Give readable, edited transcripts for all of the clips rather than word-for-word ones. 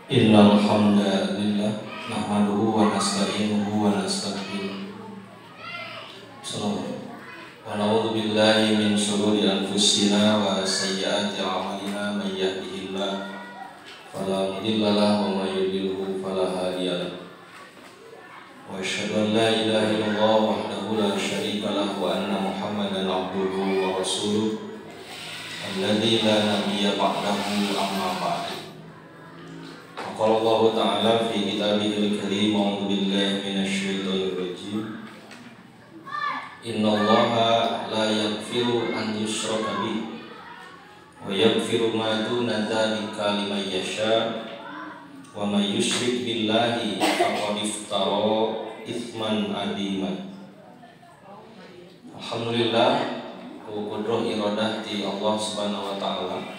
Innal hamdalillah nahmaduhu wa nasta'inuhu wa nastaghfiruh. Wa na'udzu billahi min shururi anfusina wa sayyiati a'malina may yahdihillahu fala mudilla lahu wa may yudlilhu fala hadiya lahu. Wa asyhadu an la ilaha illallah wahdahu la syarika lahu wa anna Muhammadan 'abduhu wa rasuluh alladzi la nabiyya ba'dahu amma ba'du. Qala Allah Ta'ala fi kitabihil karim a'udzu billahi minasyaitonir rajim. Innallaha la yaghfiru an yushraka bihi wa yaghfiru ma duna dzalika liman yasha wa may yusyrik billahi faqad iftara itsman 'adziman. Alhamdulillah ku qudrah iradah ti Allah Subhanahu wa taala.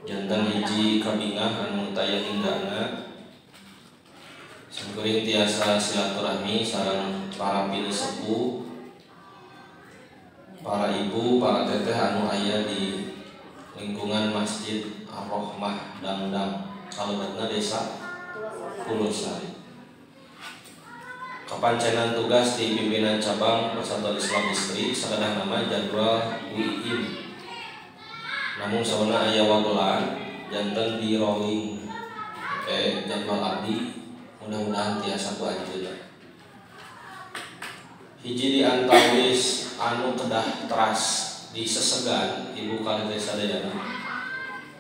Jantan hiji kabingah anu taya hinggana sangkuring tiasa silaturahmi sareng para pilih sepuh, para ibu, para teteh anu aya di lingkungan Masjid Ar-Rahmah Dangdang kalebetna desa Pulusari. Kapancenan tugas di pimpinan cabang Persatuan Islam Istri sakadah nama jadwal WIIM. Namun sauna aya wagelan janten di rolling jadwal abdi mudah-mudahan tiasa ku anjeun. Hiji di antawis anu kedah teras di sesegan ibu kali teh sadayana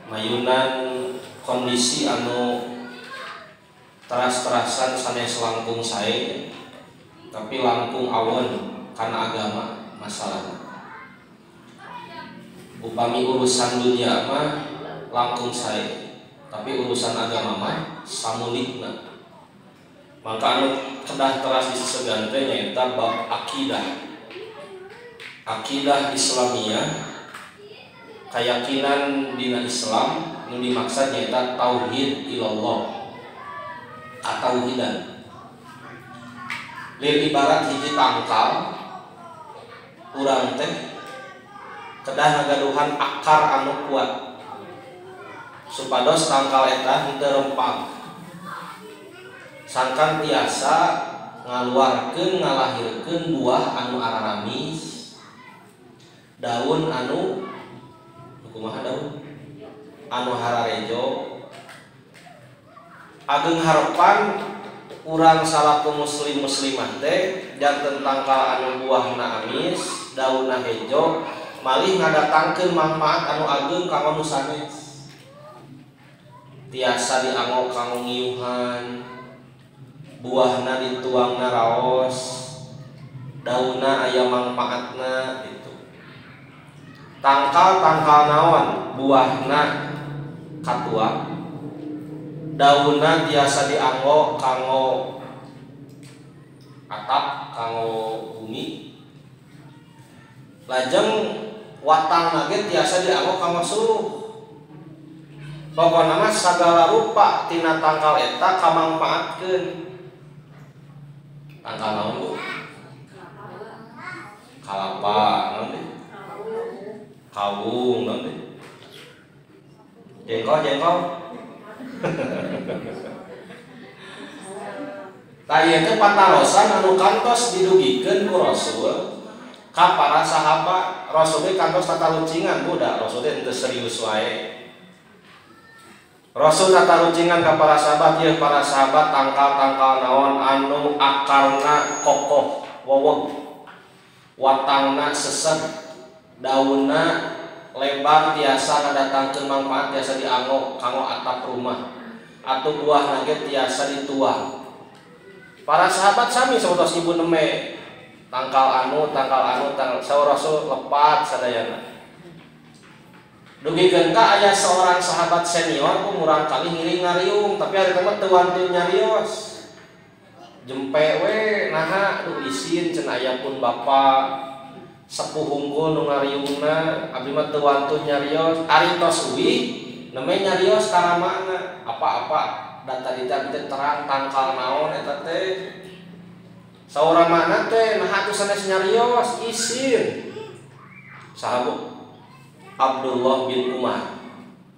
mayunan kondisi anu teras-terasan sanes langkung sae tapi langkung awon karena agama masalahna. Upami urusan dunia mah langkung sae, tapi urusan agama mah samulikna. Maka anu kedah teras disegan teh nyaeta bab akidah. Akidah Islamiyah, keyakinan dina Islam nu dimaksud nyaeta tauhid ilallah. Atauhidan. Lir ibarat hiji tangkal urang teh kedah ngagaduhan akar anu kuat supados tangkal eta henteu rempang sangkan tiasa ngaluarkeun ngalahirkeun buah anu araramis daun anu kumaha daun anu hararejo ageng harepan urang salaku muslimah teh janten tangkal anu buahna amis daunna hejo malih ngadatangkeun manfaat anu ageung kanggo nu sanes. Tiasa dianggo kanggo ngiyuhan, buahna dituangna raos, daunna aya manfaatna gitu. Tangkal naon? Buahna katua. Daunna tiasa dianggo kanggo atap, kanggo bumi. Lajeng watang nage tiasa dianggo kanggo suruh. Pokona mah sagala rupa tina tangkal eta kamangpaatkeun. Tangkal naon Bu? Kalapa, naon teh? Kawung, naon teh? Jengkol. Tah ieu teh patarosan anu kantos didugikeun ku Rasul. Ka para sahabat Rasul kantos tata lucingan budak Rasul teh serius wae. Rasul tata lucingan ka para sahabat ieu para sahabat tangkal naon anu akarna kokoh wowog watangna sesek daunna lebar tiasa ngadatangkeun manfaat tiasa dianggo kanggo atap rumah atuh buahna ge tiasa dituang. Para sahabat sami saeutos ibu neme tangkal anu saur Rasul lepat sadayana. Dugikeun ka aya seorang sahabat senior umurang kali ngiring ngariung tapi ari teh teu wantun nyarios. Jempe we naha nu isin cenah aya pun bapa sepuh unggul nu ngariungna abdi mah teu wantun nyarios. Ari tos uwih neme nyarios karamana apa-apa data dita terang tangkal naon eta teh. Saurang mana teh nah atuh sanes nyarios isin. Sahabat Abdullah bin Umar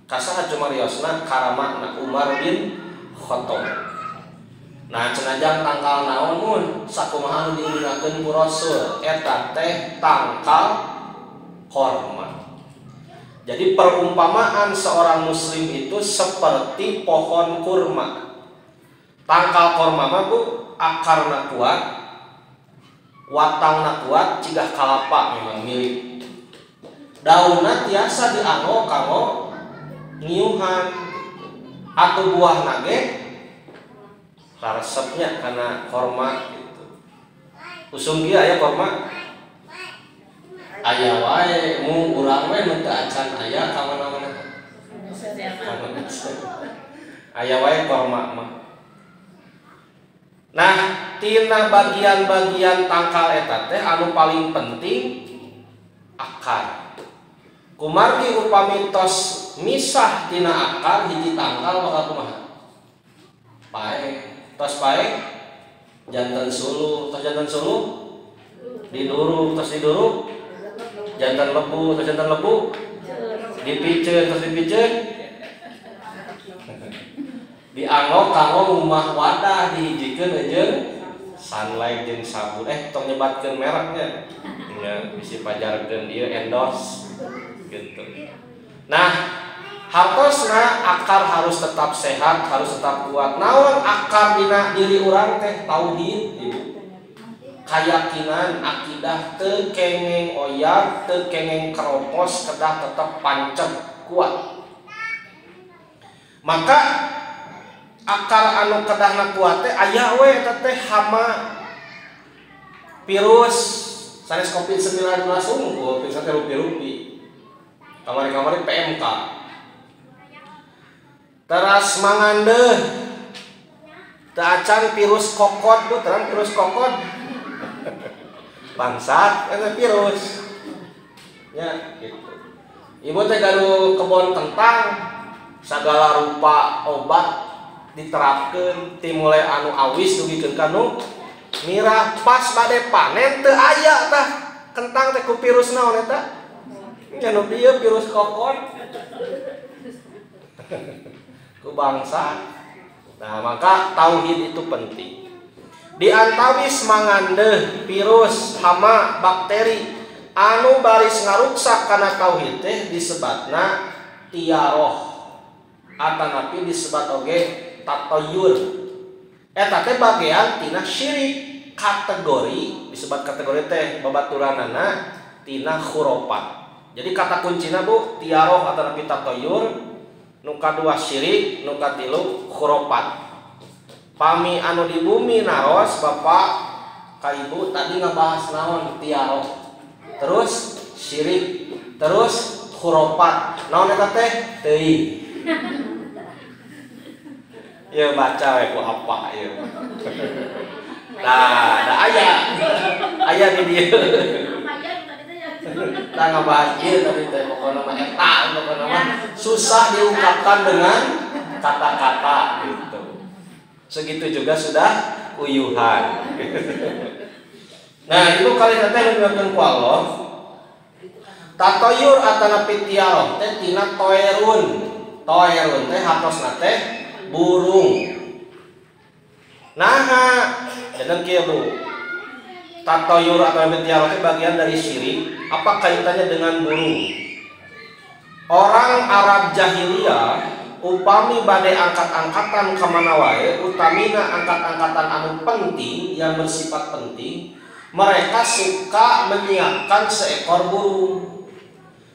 kasaha cumariosna karamakna Umar bin Khattab. Nah cenajang tangkal naon sakumaha nu digunakeun ku Rasul eta teh tangkal korma. Jadi perumpamaan seorang muslim itu seperti pohon kurma. Tangkal korma mah Bu akarna kuat, watangna kuat, cigah kalapa memang mirip. Daunna tiasa dianggo kanggo ngiuhan atau buah nage resepnya karena korma gitu. Usum dia aya korma aya wae mu urang we nu teu acan aya ka mana-mana aya wae korma mah. Nah tina bagian-bagian tangkal eta teh anu paling penting akar. Kumargi upami tos misah tina akar hiji tangkal bakal kumaha? Pae. Tos pae janten suluh, tos janten suluh diduruk, tos diduruk janten lebu, tos janten lebu dipiceun, tos dipiceun dianggo kanggo ngumah wadah dihijikeun jeung Sunlight jeung sabun. Tong nyebatkeun mereknya. Ya, bisi pajarkeun ieu endorse gitu. Nah, hartosna akar harus tetap sehat, harus tetap kuat. Naon akar dina diri urang teh tauhid, Ibu. Keyakinan, akidah teu kengeng oyar, teu kengeng keropos, kedah tetap pancep kuat. Maka akar anu kedahna kuat teh aya we eta teh hama virus sanes COVID-19 unggul bisa teh rupi-rupi. Kamari-kamari PMK. Teras mangandeuh teu acan virus kokot tuh, terang virus kokot. Bangsat eta virus. Ya, gitu. Ibu teh gaduh kebon kentang sagala rupa obat diterapkeun ti mulai anu awis dugikeun kanu mirah pas bade panen teu aya tah kentang teh ku virus naon eta? Nya nu dieu virus kokot. Ku bangsa. Nah, maka tauhid itu penting. Di antawis mangandeuh virus, hama, bakteri anu baris ngaruksak kana tauhid teh disebatna tiaroh. Atanapi disebat oge tatayur. Eta teh bagian tina syirik, kategori disebut kategori teh babaturanana tina khurafat. Jadi kata kuncina Bu tiaroh atanapi tatayur, nu kadua syirik, nu katilu khurafat. Pami anu di bumi naros Bapak ka Ibu tadi ngabahas naon tiaroh. Terus syirik, terus khurafat. Naon eta teh? Teuing. Ya baca we ku apa ya. Nah, aya di dieu. Kita ngabahas ieu tadi teh pokona mah eta pokona mah susah diungkapkan dengan kata-kata gitu. Segitu juga sudah uyuhan. Nah, itu kali teh dibiarkeun ku Allah. Tatayur atanapi tiaroh teh tina toerun. Toerun teh hatosna teh burung. Nah, jangan kieu Bu. Tatayur atau tiaroh itu bagian dari syirik. Apa kaitannya dengan burung? Orang Arab jahiliyah upami bade angkat-angkatan kamana wae, utamina angkat-angkatan anu penting yang bersifat penting, mereka suka menyiapkan seekor burung.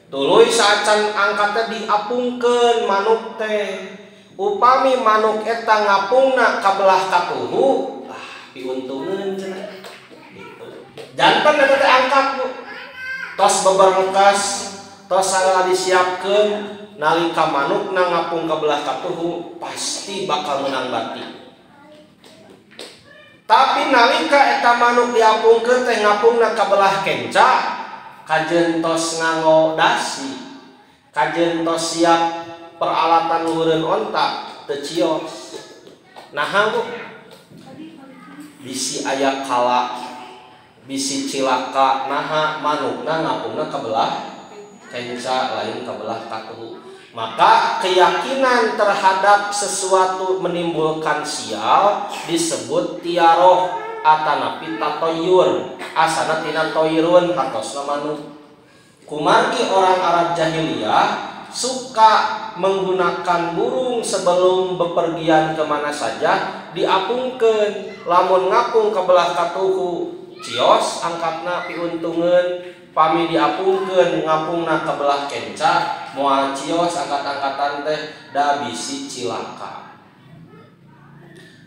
Tuluy saacan angkatnya diapungkeun manuk teh. Upami manuk eta ngapungna kabelah katuhu, diuntungeun cenah. Gitu. Janten eta teh angkat Bu. Tos beberengkas, tos sagala disiapkeun nalika manukna ngapung kabelah katuhu pasti bakal menang bati. Tapi nalika eta manuk diapungkeun teh ngapungna kabelah kenca, kajeun tos nganggo dasi, kajeun tos siap peralatan luhureun onta teu cios. Naha Bu? Bisi aya kala, bisi cilaka, naha manukna ngapungna kabelah kenca lain kabelah katuhu. Maka keyakinan terhadap sesuatu menimbulkan sial disebut tiaroh atanapi tatoyur asana tina toirun hatosna manuk. Kumargi orang Arab jahiliyah suka menggunakan burung sebelum bepergian kemana saja diapungkeun, lamun ngapung ke belah katuhu cios angkatna piuntungeun, pami diapungkeun ngapungna ke belah kenca moal cios angkat-angkatan teh da bisi cilaka.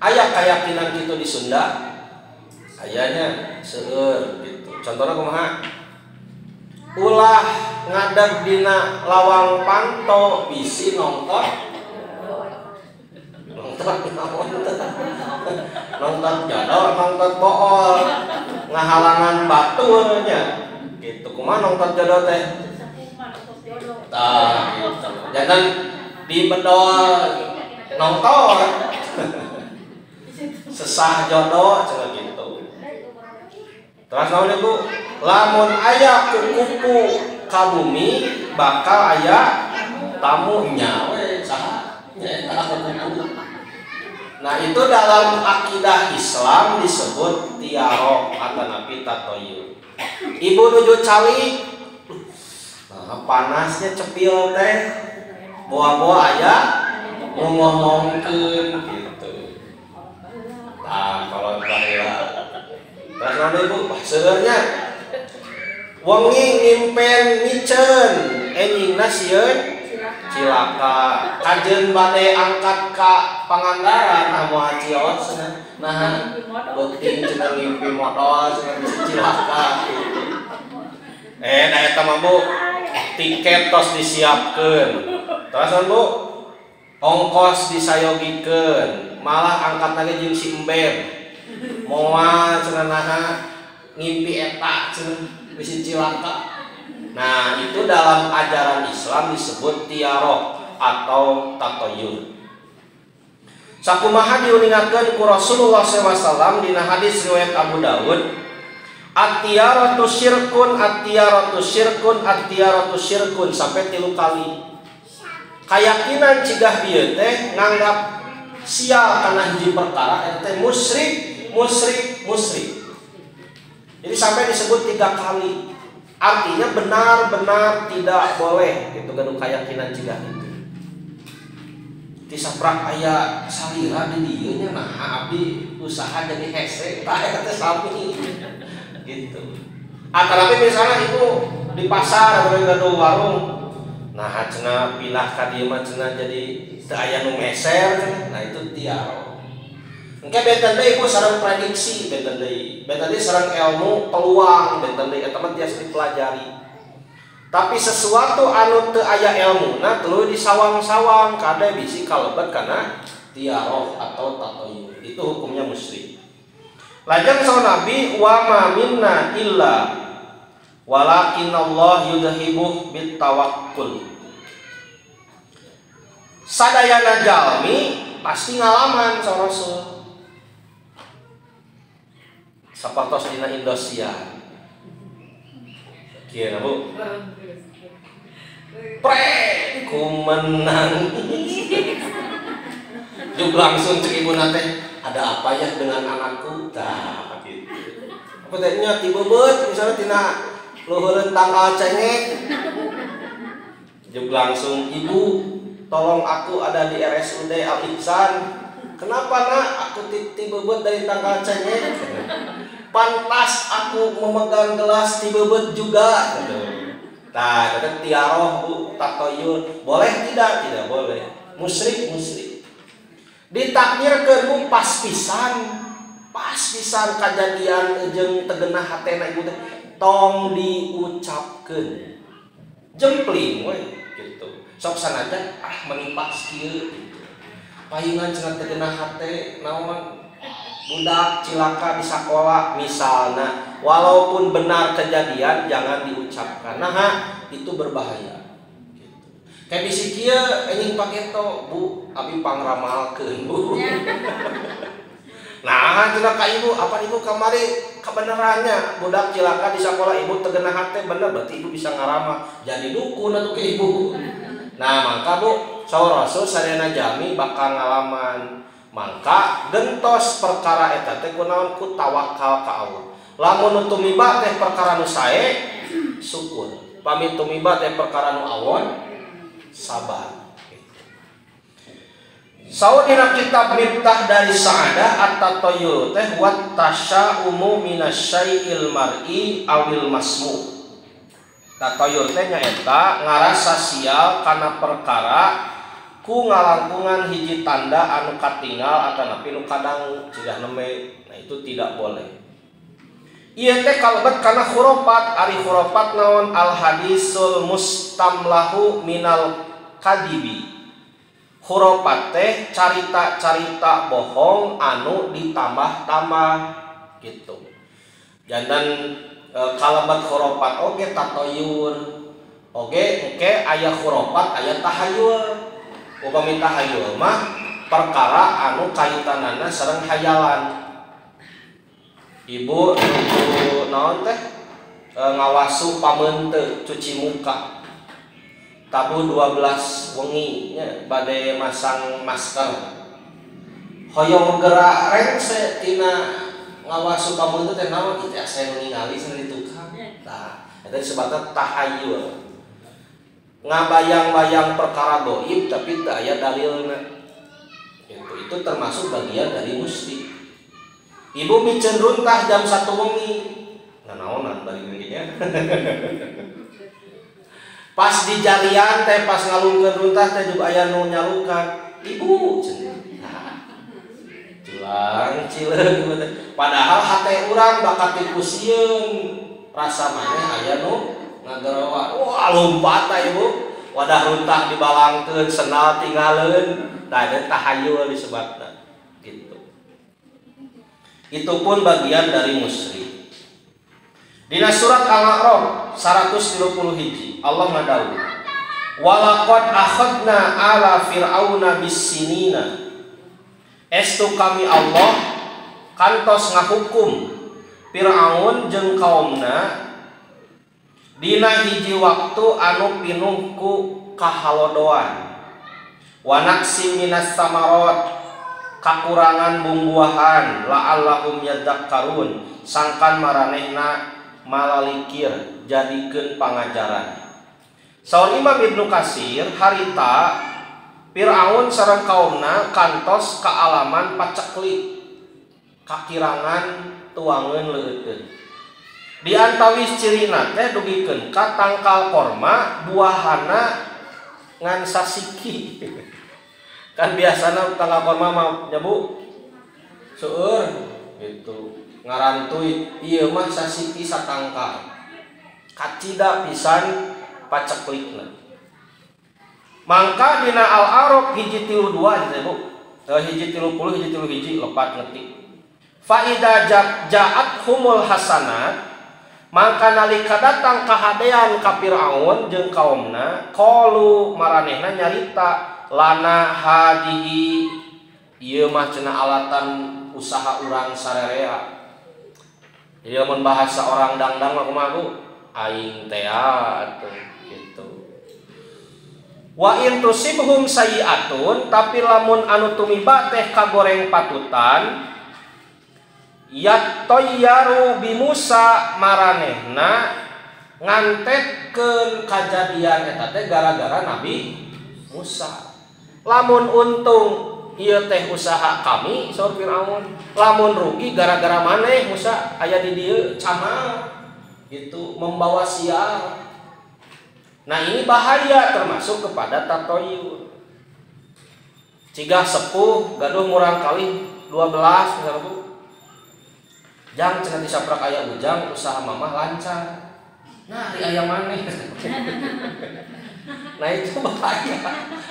Aya keyakinan kitu di Sunda, ayanya seueur gitu. Contohna kumaha? Ulah ngadeg dina lawang panto bisi nonton jodoh, nonton bool, ngahalangan baturnya gitu. Kumaha nonton jodoh teh? Tah gitu. Jangan dibedol nonton sesah jodoh cenah gitu. Terus naon Ibu? Lamun aya kupu ka bumi bakal aya tamunya we saha nya kupu. Nah itu dalam akidah Islam disebut tiaroh atanapi tatoyur. Ibu nuju cali, nah, panasnya cepil teh, boa-boa aya ngomongkeun gitu. Nah kalau bahaya, terus nanti Ibu sebenarnya wengi ngimpen micen, enyingna sieun cilaka, kajen bade angkat ka Pangandaran moal cios nah beuting cenah ngimpi modal cenah bisa cilaka. Da eta mah Bu tiket tos disiapkeun. Terus Bu ongkos disayogikeun, malah angkat lagi jeung si Embem. Moal cenah naha ngimpi eta cenah bisa cilaka. Nah itu dalam ajaran Islam disebut tiaroh atau tatoyur. Sakumaha diuningakeun ku Rasulullah SAW dina hadis riwayat Abu Dawud, at-tiyaratu syirkun, at-tiyaratu syirkun, at-tiyaratu syirkun sampai 3 kali. Keyakinan cigah ieu teh nganggap sial kana hiji perkara eta teh musyrik. Jadi sampai disebut 3 kali. Artinya benar-benar tidak boleh gitu gaduh keyakinan cigah itu. Tisaprak aya salira di dieu nya nah abdi usaha jadi hese tah eta teh sami gitu. Tapi misalnya itu di pasar atau gaduh warung, nah cenah pindah ka dieu mah cenah jadi teu aya nu meser, nah itu tiaro. Engke benten deui ibu sareng prediksi, benten deui sareng ilmu peluang, benten deui eta mah tiasa dipelajari. Tapi sesuatu anu teu aya ilmuna tuluy disawang-sawang kade bisi kalebet kana tiaroh atau tatoyur. Itu hukumnya musyrik. Lajeng saha Nabi wa ma minna illa walakin Allah yudhibuh bit tawakkul. Sadayana jalmi pasti ngalaman saha Rasul. Sapatos dina Indosiar. Kieu Bu. Ku menangis. Juk langsung cek ibu nate, ada apa ya dengan anakku? Tah gitu. Apa tadinya tiba beut misalnya tina luhureun tanggal cengek. Juk langsung, ibu tolong aku ada di RSUD Al Ihsan. Kenapa nak? Aku tiba beut dari tanggal cengek. Pantas aku memegang gelas tiba beut juga. Nah, kata tiaroh Bu, tatoyur, boleh tidak? Tidak boleh. Musyrik. Ditakdirkeun Bu pas pisan kejadian jeung tegenah hatena ibu teh tong diucapkeun. Jempling we gitu. Sok sanajan menipas kieu gitu. Pahingan cenah tegenah hate naon budak cilaka di sekolah misalnya, walaupun benar kejadian jangan diucapkan. Nah itu berbahaya gitu. Kayak bisi kieu anjing paketo Bu abi pangramalkeun Bu. Nah cenah ka ibu apa ibu kamari kebenarannya budak cilaka di sekolah ibu tegenah hate bener berarti ibu bisa ngaramah jadi dukun atuh ke ibu Nah mangka Bu saur Rasul sadayana jami bakal ngalaman mangka gentos perkara eta teh kunaon ku tawakal ka Allah. Lamun tumiba teh perkara nu sae syukur, pamit tumiba teh perkara nu awon sabar. Saur dina kitab Miftah dari Sa'adah at-tatayyur teh wa tasya'umu minasyai'il mar'i awil masmu. Tatayyur teh nyaeta ngarasa sial kana perkara ku ngalangkungan hiji tanda anu katinggal atawa nepi nu kadang cegah neme. Nah itu tidak boleh. Ieu teh kalebet kana khurafat, ari khurafat naon al hadisul mustamlahu minal kadibi. Khurafat teh carita-carita bohong anu ditambah-tambah gitu. Dan kalabat khurafat oge tatoyur. Oge aya khurafat aya tahayul. Upami tahayul mah perkara anu kaitanana sareng hayalan. Ibu naon teh ngawasu pamenteun cuci muka. Tabu 12 wengi nya bade masang masker. Hoyong gerak rengse tina ngawasu pamenteun teh naon kitu asa ningali sendiri tukang. Tah, eta disebutna tahayul. Ngabayang-bayang perkara gaib tapi teu aya dalilna. Itu termasuk bagian dari musti. Ibu micen runtah jam 1 wengi. Nanaonan bari geunya. Pas di jalian teh pas ngalungkeun runtah teh juga aya nu nyalukan. Ibu cenah. Culang cileung teh. Padahal hate urang bakat dikusieun. Rasa maneh aya nu ngagerowa. Wah, lompat ta Ibu. Wadah runtah dibalangkeun, senal tinggalkeun. Tah eta tahayul disebutna. Gitu. Itu pun bagian dari musyrik. Dina surat Al-A'raf 130 hiji Allah ngadawu walaqad akhadna ala fir'auna bis-sinina estu kami Allah kantos ngahukum Fir'aun jeung kaumna dina hiji waktu anu pinuh ku kahalodoan wa naqsi minas samarat kakurangan bumbuahan la'allahum yadzakkarun sangkan maranehna malalikir jadikeun pangajaran. Saur Imam Ibnu Katsir harita Fir'aun sareng kaumna kantos kaalaman paceklik kakirangan tuangeun leuteun. Di antawis cirina teh dugikeun ka tangkal korma buahana ngan sasiki. Kan biasana tangkal korma mah nya Bu seueur gitu. Ngarantuy ieu mah sasiki satangkal kacida pisan paceklikna mangka dina Al-A'raf hiji 32 Bu hiji 30 hiji 3 hiji lepat ngetik fa idza ja'at humul hasanat mangka nalika datang kahadean ka Fir'aun jeung kaumna qalu maranehna nyarita lana hadihi ieu mah cenah alatan usaha urang sarerea. Jadi mun bahasa orang dangdang mah kumaha Bu? Aing teh atuh gitu. Wa in tusibhum sayiatun tapi lamun anu tumiba teh kagoreng patutan yatayyaru bi Musa maranehna ngantetkeun kajadian eta teh gara-gara Nabi Musa. Lamun untung ieu teh usaha kami saur Firaun, lamun rugi gara-gara maneh Musa aya di dieu camal gitu membawa sial. Nah ini bahaya termasuk kepada tatoyur. Cigah sepuh gaduh murang kali 12 misalnya Bu. Jang cenah disaprak aya ujang usaha mamah lancar. Nah di aya maneh. Nah itu bahaya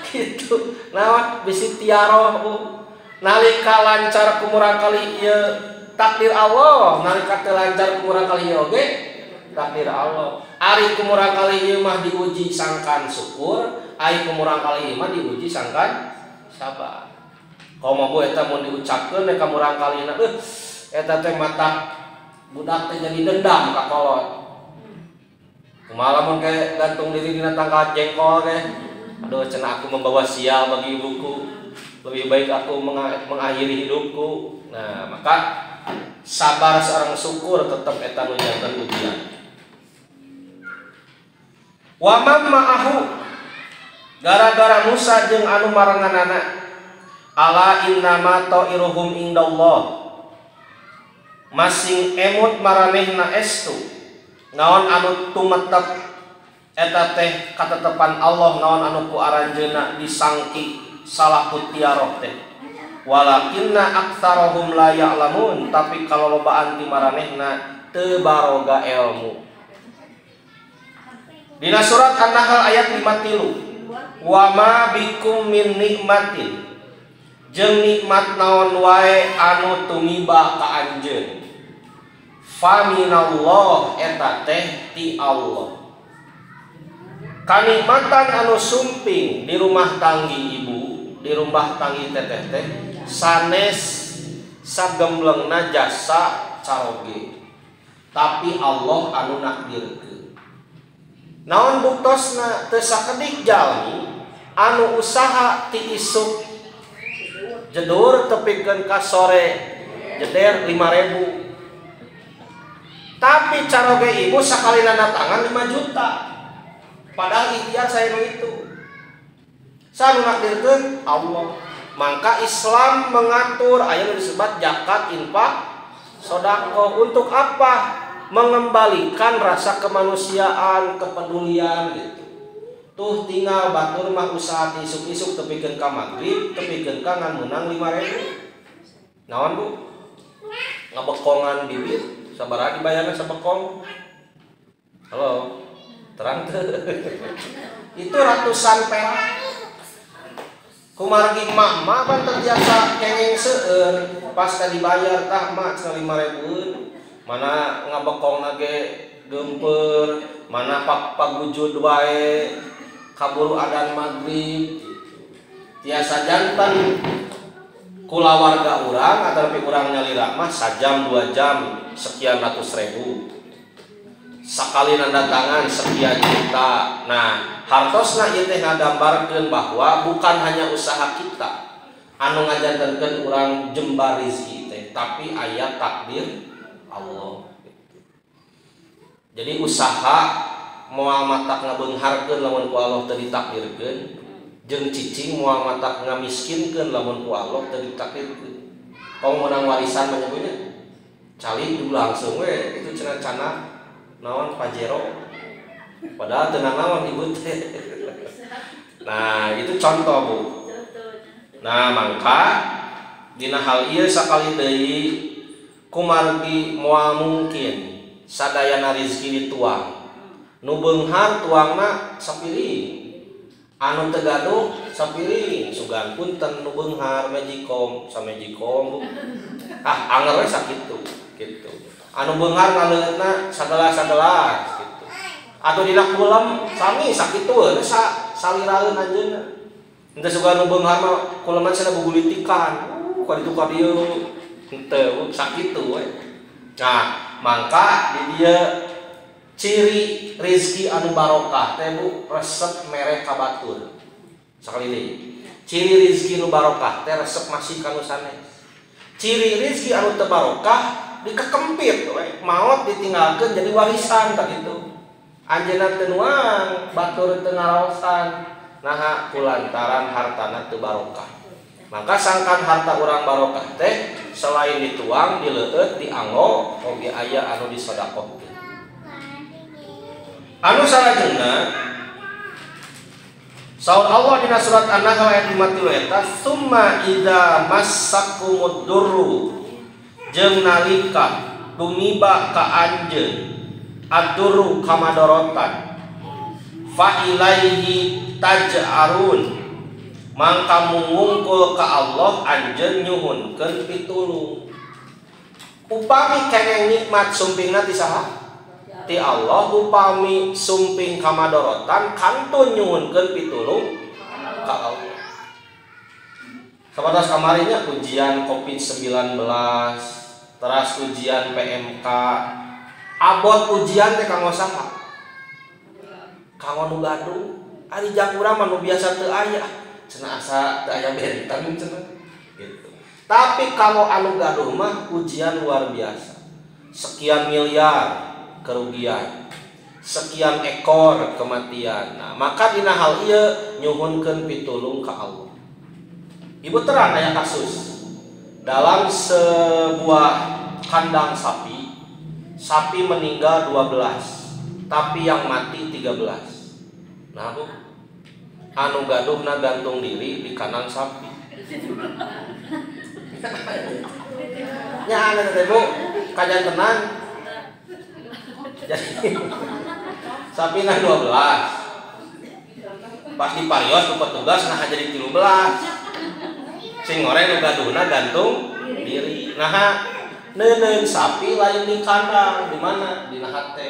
gitu. Nah bisi tiaroh nalika lancar kumurang kali ieu takdir Allah, nalika teu lancar kumurang kali ieu oge takdir Allah. Ari kumurang kali ieu mah diuji sangkan syukur, ari kumurang kali ieu mah diuji sangkan sabar. Komo Bu eta mun diucapkeun ka murang kalina eta teh mata budak teh jadi dendam ka kolot. Kumaha lamun ke gantung diri dina tangka jengkol teh Aduh, cenah aku membawa sial bagi ibuku. Lebih baik aku mengakhiri hidupku. Nah, maka sabar sareng syukur tetap eta nu janten ujian. Wa man ma'ahu gara-gara Musa jeung anu maranganana ala innama ta'iruhum indallah masing emut maranehna estu naon anu tumetep eta teh katetepan Allah naon anu ku aranjeunna disangki salah kutiaroh teh walakinna aktsarahum la ya'lamun tapi kalolobaan ti maranehna teu baroga ilmu. Dina surat An-Nahl ayat 53 wa ma bikum min nikmatin jeung nikmat naon wae anu tumiba ka anjeun fa minallah eta teh ti Allah. Kanikmatan anu sumping di rumah tanggi ibu di rumah tanggi teteh teh sanes sagemblengna jasa caroge tapi Allah anu nakdirkeun. Naon buktosna teu sakedik jalmi anu usaha ti isuk jedur tepikeun ka sore jeder 5.000 tapi caroge ibu sakalina datangan 5 juta padahal ikhtiar saya nu itu sanu nakdirkeun Allah. Maka Islam mengatur aya nu disebut zakat, infak, sedekah untuk apa? Mengembalikan rasa kemanusiaan, kepedulian gitu. Tuh tinggal batur mah usaha isuk-isuk tepikeun ka magrib, tepikeun ka ngan meunang 5.000. Naon Bu? Ngabekongan bibit, sabaraha dibayarna sabekong? Halo. Terang teu. Itu ratusan perak. Kumargi mak kan terbiasa kengeng seueur pas dibayar tah mak 5.000 mana ngabekong nage gempeur mana pagujud wae kaburu adan magrib tiasa jantan kula warga urang ataupun urang nyalira mah sajam 2 jam sekian ratus ribu sakali nandatangan sekian juta. Nah hartosna ieu teh ngagambarkeun bahwa bukan hanya usaha kita anu ngajantenkeun urang jembar rezeki teh tapi aya takdir Allah. Jadi usaha moal matak ngabeungharkeun lamun ku Allah teu ditakdirkeun jeung cicing moal matak ngamiskinkeun lamun ku Allah teu ditakdirkeun. Kaum menang warisan menyebutnya cali dulu langsung we itu cenah-cenah naon pajero padahal tenang naon ibu teh. Nah itu contoh Bu. Nah maka dina hal ieu sakali deui kumargi moal mungkin sadayana rezeki dituang nu beunghar tuangna sapiring anu teu gaduh sapiring sugan punten nu beunghar mejikom samejikom Bu. Anger we sakitu kitu anu beunghar ngaleutna sagelas-sagelas gitu. Atau dina kulem sami sakitu we saliraeun anjeunna. Henteu suka anu beunghar mah kuleman cenah bugulitikan. Ka ditu ka dieu henteu sakitu we. Nah, mangka di dieu ciri rezeki anu barokah teh Bu resep mere ka batur. Sakali deui. Ciri rezeki anu barokah teh resep masih kanu sanes. Ciri rezeki anu teu barokah dikekempit we maot ditinggalkeun jadi warisan tak gitu anjeunna teu nuang batur teu ngaraosan naha kulantaran hartana teu barokah. Maka sangkan harta urang barokah teh selain dituang dileueut dianggo oge aya anu disedekahkeun. Anu salajengna saur Allah dina surat An-Nahl ayat 53 eta summa idza massakumud durru jeung nalika tumiba ka anjeun ad-durru kamadorotan fa ilaihi taj'arun mangka mungungkul ka Allah anjeun nyuhunkeun pitulung. Upami kengeng nikmat sumpingna ti saha? Ti Allah. Upami sumping kamadorotan kantun nyuhunkeun pitulung ka Allah. Sabatas kamarinya ujian COVID-19, terus ujian PMK, abot ujian teh kanggo saha? Kanggo nu gaduh. ari jak urang mah nu biasa teu aya cenah asa teu aya benteng cenah gitu. Tapi kalau anu gaduh mah ujian luar biasa. Sekian miliar kerugian, sekian ekor kematian. Nah, maka dina hal ieu nyuhunkeun pitulung ka Allah. Ibu terang aya kasus dalam sebuah kandang sapi meninggal 12, tapi yang mati 13. Nah, Bu, anu gaduhna gantung diri di kandang sapi. Nya ada teh Bu, kajian tenang. Jadi sapina 12. Pas diparios ku petugas nah jadi 13. Sing ngoreng nu gaduhna gantung diri. Nah, neuneun sapi lain di kandang, di mana? Di hate.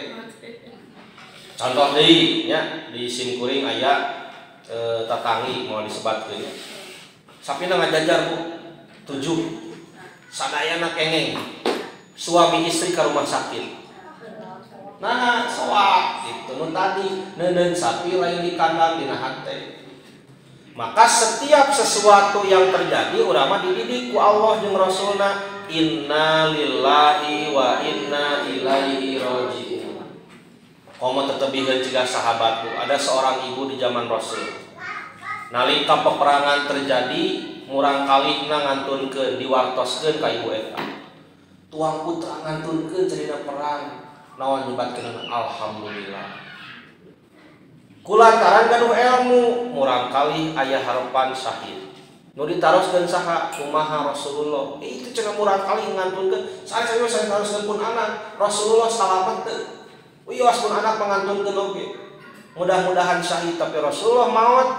Contoh deui nya di Simkuring aya tatangi mau disebatkeun. Sapina ngajajar Bu 7. Sadayana kengeng. Suami istri ke rumah sakit. Nah, soak itu nu tadi neuneun sapi lain di kandang dina hate. Maka setiap sesuatu yang terjadi urang mah dididik ku Allah jeung Rasulna, inna lillahi wa inna ilaihi raji'un. Komo tetebihkeun ciga sahabatku, ada seorang ibu di zaman Rasul. Nalika peperangan terjadi, murang kalihna ngantunkeun diwartoskeun ka ibu eta. Tuang putra ngantunkeun cerita perang, naon nyebatkeun alhamdulillah. Kulantaran gaduh ilmu, murang kali aya harapan syahid. Nu ditaroskeun saha? Kumaha Rasulullah. Itu cenah murang kali ngantunkeun. Saya taroskeun pun anak. Rasulullah salamet teu. Wios pun anak pangantunkeun oge. Mudah-mudahan syahid tapi Rasulullah maut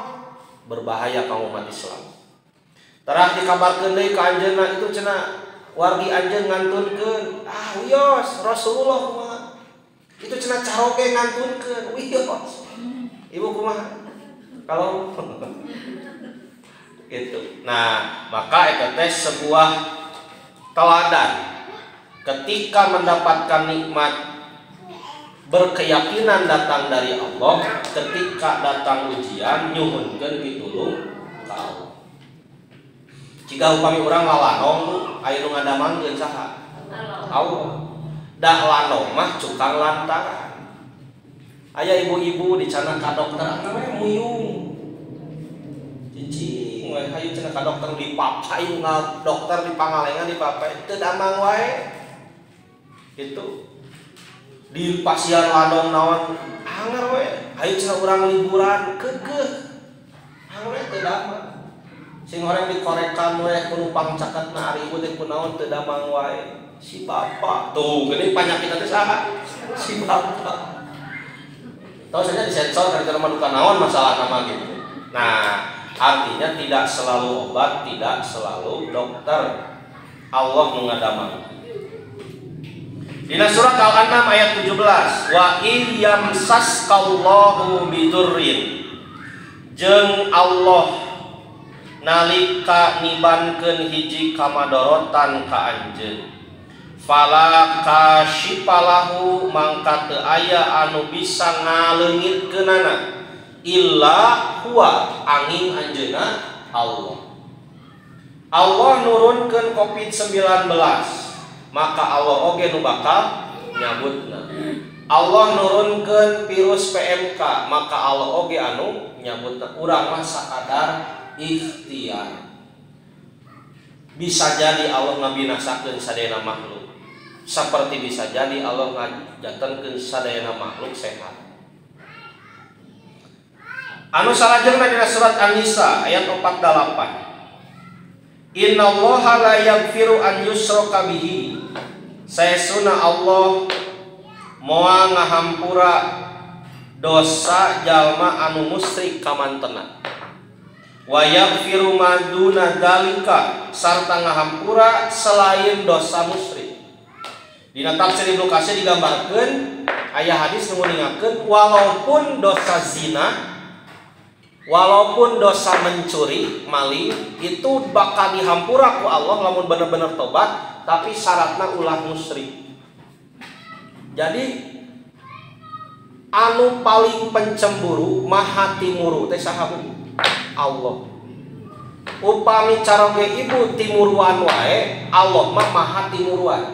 berbahaya ka umat Islam. Tarah dikabarkeun deui ka anjeunna itu cenah wargi anjeun ngantunkeun. Ah wios Rasulullah kumaha? Itu cenah caroge ngantunkeun. Wios. Ibu kumaha? Kalau gitu. Nah, maka eta teh sebuah teladan ketika mendapatkan nikmat berkeyakinan datang dari Allah, ketika datang ujian nyuhunkeun pitulung ka Allah. Jika upami urang lalanong aya nu ngadamangkeun saha? Allah. Da lanong mah cukang lantaran. Aya ibu-ibu di cenah ka dokter anu muyung. Cicing we hayu cenah ka dokter dipapai dokter di Pangalengan dipapai teu damang wae. Gitu. Di pasien ladon naon anger we. Hayu cenah urang liburan keukeuh. Anger we teu damang. Sing horeng dikorekan we penumpang caketna ari ibu teh kunaon teu damang wae. Si bapak tuh geuning panyakit teh saha? Si bapak. Tahu saja disensor dari rumah duka naon masalah nama gitu. Nah, artinya tidak selalu obat, tidak selalu dokter. Allah mengadamang. Dina surat Al-An'am ayat 17, wa iyyamsaskallahu bidurrin. Jeung Allah nalika nibankeun hiji kamadorotan ka anjeun. Fala kasyifalahu mangka teu aya anu bisa ngaleungitkeunana illa huwa angin anjeunna Allah. Allah nurunkeun Covid-19 maka Allah oge nu bakal nyabutna. Allah nurunkeun virus PMK maka Allah oge anu nyabutna. Urang mah sakadar ikhtiar. Bisa jadi Allah ngabinasakeun sadayana makhluk. Seperti bisa jadi Allah ngajantenkeun sadayana makhluk sehat. Anu salajengna dina surat An-Nisa ayat 48. Innallaha la yaghfiru an yushraka bihi. Saesuna Allah moal ngahampura dosa jalma anu musyrik ka mantena. Wa yaghfiru ma duna dzalika sarta ngahampura selain dosa musyrik. Dina tafsir Ibnu Katsir digambarkeun aya hadis nu ngingatkeun walaupun dosa zina, walaupun dosa mencuri, maling itu bakal dihampura ku Allah lamun bener-bener tobat, tapi syaratna ulah musyrik. Jadi anu paling pencemburu maha timuru teh saha Allah. Upami caroge ibu timuruan wae, Allah mah maha timuruan.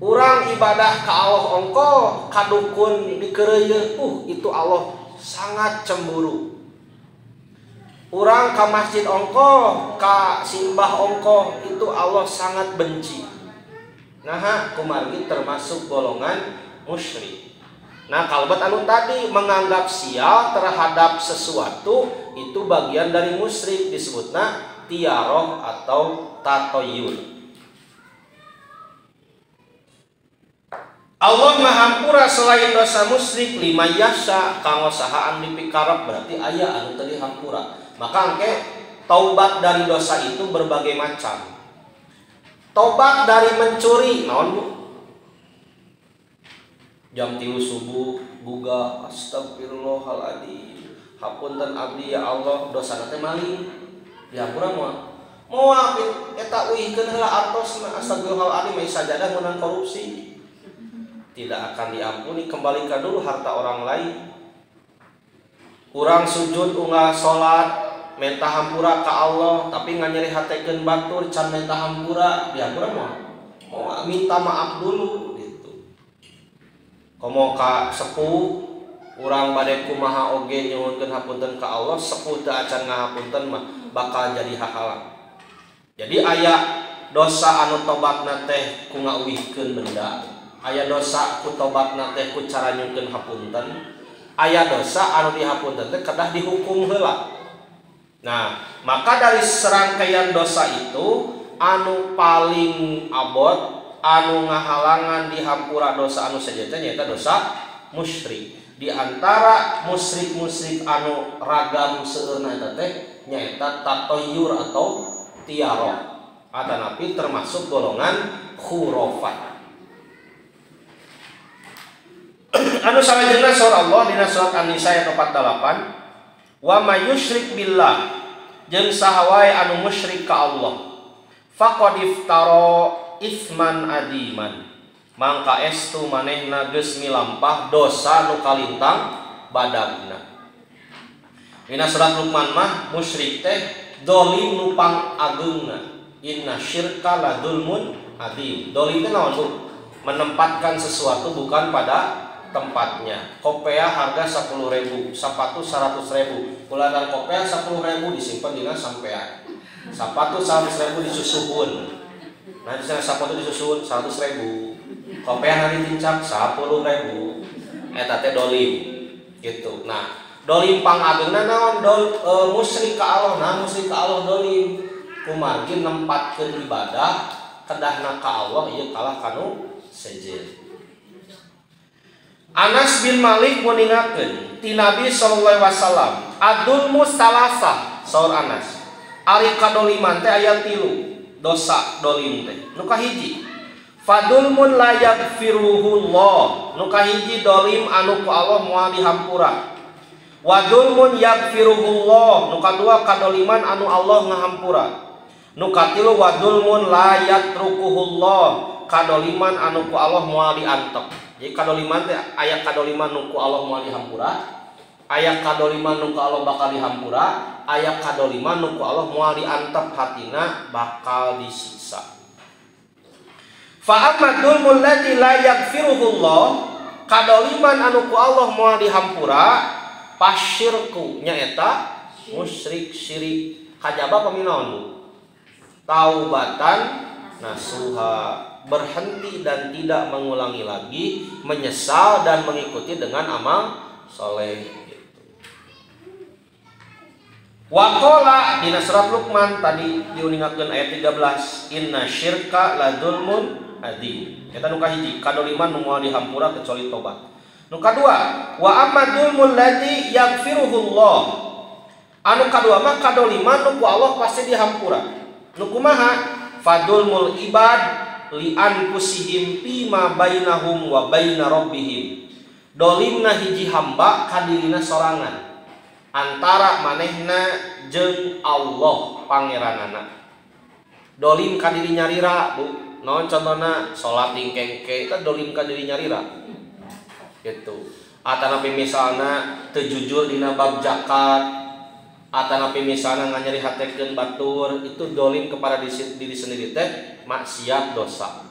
Urang ibadah ka Allah ongko kadukun dikeureuyeun, itu Allah sangat cemburu. Urang ka masjid ongko, ka simbah ongko, itu Allah sangat benci. Nah, kumargi termasuk golongan musyrik. Nah, kalimat anu tadi menganggap sial terhadap sesuatu itu bagian dari musyrik, disebutna tiaroh atau tatoyur. Allah mahampura selain dosa musyrik lima yasa kanggo sahaan dipikarep, berarti aya anu teu dihampura. Maka angke taubat dari dosa itu berbagai macam. Taubat dari mencuri, naon Bu? Jam 3 subuh buga astagfirullahaladzim, hapunten abdi ya Allah dosa teh maling, dihampura moal eta uihkeun heula artosna astagfirullahaladzim ai sajadah meunang korupsi, tidak akan diampuni. Kembalikan dulu harta orang lain. Urang sujud unggal salat minta hampura ka Allah tapi nganyeri hatekeun batur can minta hampura, dihampura moal minta maaf dulu. Komo ka sepuh urang bade kumaha oge nyuhunkeun hapunten ka Allah, sepuh teu acan ngahapunten mah bakal jadi hahalang. Jadi aya dosa anu tobatna teh ku ngauwihkeun benda, aya dosa ku tobatna teh ku cara nyuhunkeun hapunten, aya dosa anu dihapunten teh kedah dihukum heula. Nah, maka dari serangkaian dosa itu anu paling abot anu ngahalangan dihampura dosa anu sajadah nyaeta dosa musyrik. Di antara musyrik-musyrik anu ragam seueurna eta teh nyaeta tatoyur atau tiaroh. Atanapi termasuk golongan khurafat. Anu salajengna saur Allah dina surat An-Nisa ayat 48, wa may yusyrik billah, jeung saha wae anu musyrik ka Allah, faqad iftara isman adiman, mangka estu manehna geus milampah dosa nu kalintang badagna. Dina surat Luqman mah musyrik teh dolim nu pang ageungna, inna syirka la dzulmun adzim. Dolim teh naon Bu? Menempatkan sesuatu bukan pada tempatnya. Kopea harga 10.000, sepatu 100.000. Ulah kopea 10.000 disimpan dina sampean. Sepatu 100.000 disusuhun. Nanti saya sepatu disusun 100.000, kopiah nanti tincak 10.000, eta teh dolim, gitu. Nah, dolim pang ageungna naon? Musyrik ka Allah. Nah, musyrik ka Allah dolim, kumargi nempatkeun ibadah kedahna ka Allah ieu kalah kanu sejen. Anas bin Malik muningakeun ti Nabi sallallahu alaihi wasallam, adul mustalasa, saur Anas, ari kadoliman teh aya 3 dosa dolim teh. Nu kahiji fadulmun la yaghfiruhullah, nu kahiji dolim anu ku Allah moal dihampura. Wadulmun yaghfiruhullah, nu kadua kadoliman anu Allah ngahampura. Nu katilu wadulmun la yatrukuhullah, kadoliman anu ku Allah moal diantep. Jadi kadoliman teh aya kadoliman nu ku Allah moal dihampura, aya kadoliman nu ku Allah bakal dihampura, aya kadoliman nu ku Allah moal diantep hatina bakal disiksa. Fa ammadul mulati la yaghfiruhullah, kadoliman anu ku Allah moal dihampura, pasyirku nyaeta musyrik syirik. Kajaba paminaon Bu? Taubatan nasuha, berhenti dan tidak mengulangi lagi, menyesal dan mengikuti dengan amal soleh. Waqala dina surat Luqman tadi diuningakeun ayat 13, inna syirka la dzulmun adzim. Eta nu kahiji kadoliman nu moal dihampura kecuali tobat. Nu kadua wa amma dzulmul ladzi yaghfiruhullah, anu kadua mah kadoliman nu ku Allah pasti dihampura. Nu kumaha? Fadulmul ibad li anfusihim fima bainahum wa baina rabbihim, dolimna hiji hamba ka dirina sorangan antara manehna jeung Allah pangeranana. Dolim ka diri nyarira Bu, naon contona salat tingkengke eta dolim ka diri nyarira. gitu. Atanapi misalna teu jujur dina bab zakat, atanapi misalna nganyeri hatekeun batur, itu dolim kepada diri sendiri teh maksiat dosa.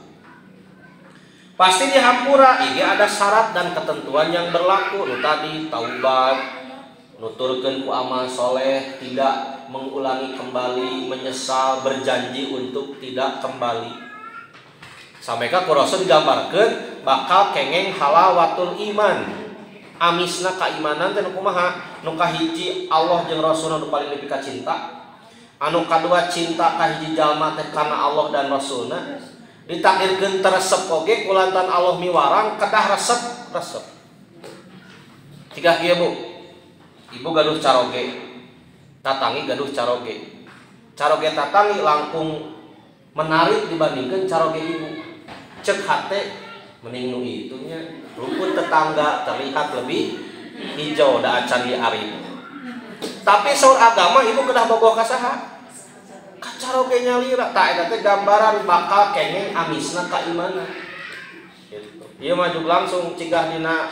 Pasti dihampura, ini ada syarat dan ketentuan yang berlaku. Nu tadi taubat, nuturkeun ku amal soleh, tidak mengulangi kembali, menyesal, berjanji untuk tidak kembali. Sampai ka Rasul digambarkeun bakal kengeng halawatul iman. Amisna keimanan teh nu kumaha? Nu kahiji Allah jeung Rasulna nu paling nepi ka cinta. Anu kadua cinta ka hiji jalma teh kana Allah dan Rasulna. Ditakdirkeun teresep oge kulantan Allah miwarang kedah resep. Tiga kieu Bu. Ibu gaduh caroge. Tatangi gaduh caroge. Caroge tatangi langkung menarik dibandingkan caroge ibu. Cek hate mending nu itunya rumput tetangga terlihat lebih hijau da acan di arif. Tapi saur agama ibu kedah bogoh ka saha? Ka caroge nyalira. Tah eta teh gambaran bakal kengeng amisna keimanan. Gitu. Ieu mah langsung cigah dina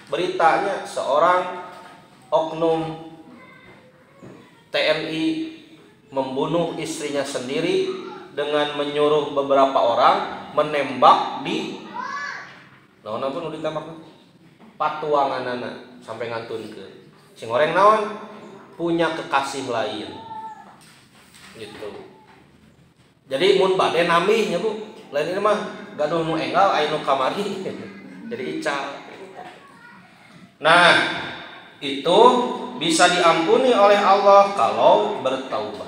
beritanya seorang oknum TNI membunuh istrinya sendiri dengan menyuruh beberapa orang menembak di naon pun ditembak patuanganana sampai ngantunkeun. Sing goreng naon? Punya kekasih lain. Gitu. Jadi mun bade namih nya Bu. Lain ini mah gaduh nu enggal aya nu kamari. Jadi ical. Nah, itu bisa diampuni oleh Allah kalau bertaubat.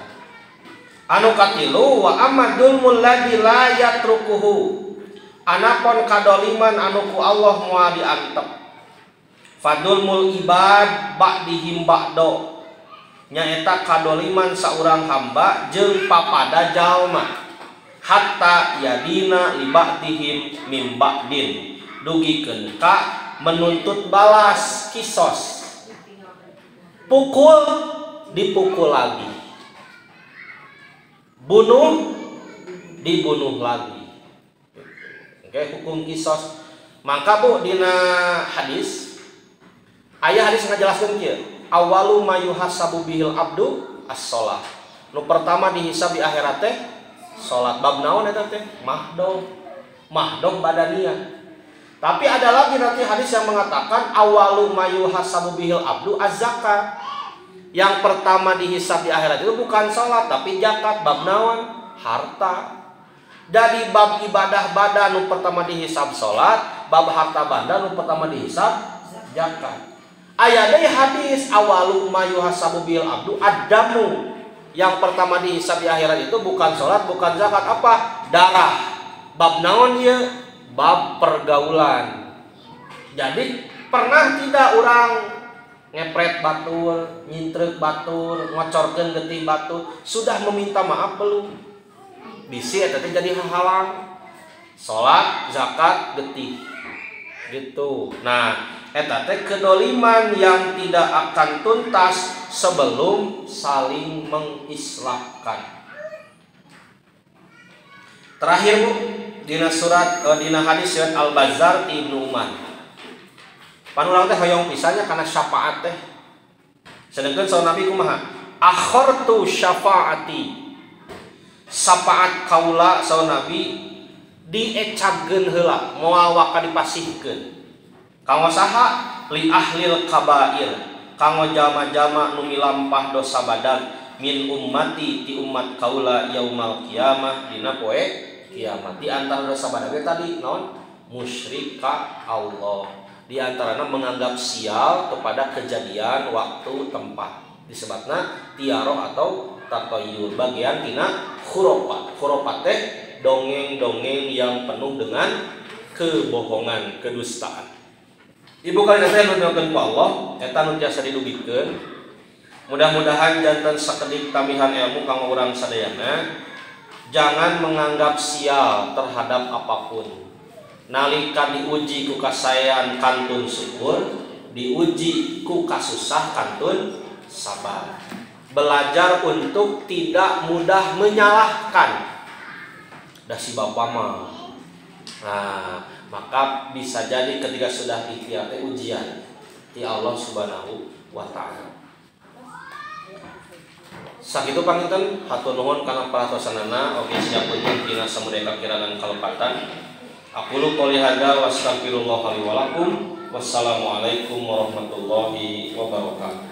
Anu katilu wa amadul mulladzi la yatrukuhu. Anapun kadoliman anu ku Allah moal diantep. Fadul mul ibad ba'dihim ba'do. Nyaeta kadoliman saurang hamba jeung papada jalma. Hatta yadina li ba'dihim mim ba'din. Dugikeun ka menuntut balas kisos. Pukul dipukul lagi. Bunuh dibunuh lagi. Oke, hukum kisos. Maka Bu dina hadis aya hadis ngajelaskeun kieu. Awalu mayuhasabu bihil abdu as-shalah. Nu pertama dihisab di akhirat teh salat. Bab naon eta teh? Mahdoh badaniyah. Tapi ada lagi nanti hadis yang mengatakan awalu mayuhasabu bihil abdu az-zakat. Yang pertama dihisab di akhirat itu bukan salat tapi zakat. Bab naon? Harta. Dari bab ibadah badan nu pertama dihisab salat, bab harta banda nu pertama dihisab zakat. Aya deui hadis awalu mayuhasabu bil abdu ad-damu. Yang pertama dihisab di akhirat itu bukan salat, bukan zakat, apa? Darah. Bab naon ieu? Bab pergaulan. Jadi pernah tidak orang ngepret batur, nyintrek batur, ngocorkeun getih batur, sudah meminta maaf belum? Bisi eta teh jadi halang. Salat, zakat, getih. Gitu. Nah, eta teh kedoliman yang tidak akan tuntas sebelum saling mengislahkan. Terakhir Bu, dina hadis surat Al-Bazzar ti Ibnu Umar. Panulang teh hoyong pisannya karena syafaat teh. Sedengkeun saur Nabi kumaha? Akhartu syafaati. Syafaat kaula saur Nabi diecagkeun heula moal waka dipasihkeun. Kanggo saha? Li ahlil kabair. Kanggo jalma-jalma nu milampah dosa badan min ummati ti umat kaula yaumal qiyamah dina poe kiamat. Di antara dosa badan tadi naon? Musyrik ka Allah. Di antaranya menganggap sial kepada kejadian waktu tempat. Disebutna tiaroh atau tatayyur, bagian tina khurafat. Khurafat teh dongeng-dongeng yang penuh dengan kebohongan, kedustaan. Ibu kalian teh nuduhkeun ku Allah, eta nu tiasa didugikeun. Mudah-mudahan janten sakedik tamihan ilmu kanggo urang sadayana. Jangan menganggap sial terhadap apapun. Nalika diuji ku kasayan kantun syukur, diuji ku kasusah kantun sabar. Belajar untuk tidak mudah menyalahkan. Da si bapa mah. Nah, Maka bisa jadi ketika sudah ikhtiar ujian di Allah Subhanahu wa taala. Sakitu panginten hatur nuhun kana paratosanana oge siap punten dina samudaya kakirangan kalepatan. Aqulu qouli hadza wa astaghfirullah li wa lakum. Wassalamualaikum warahmatullahi wabarakatuh.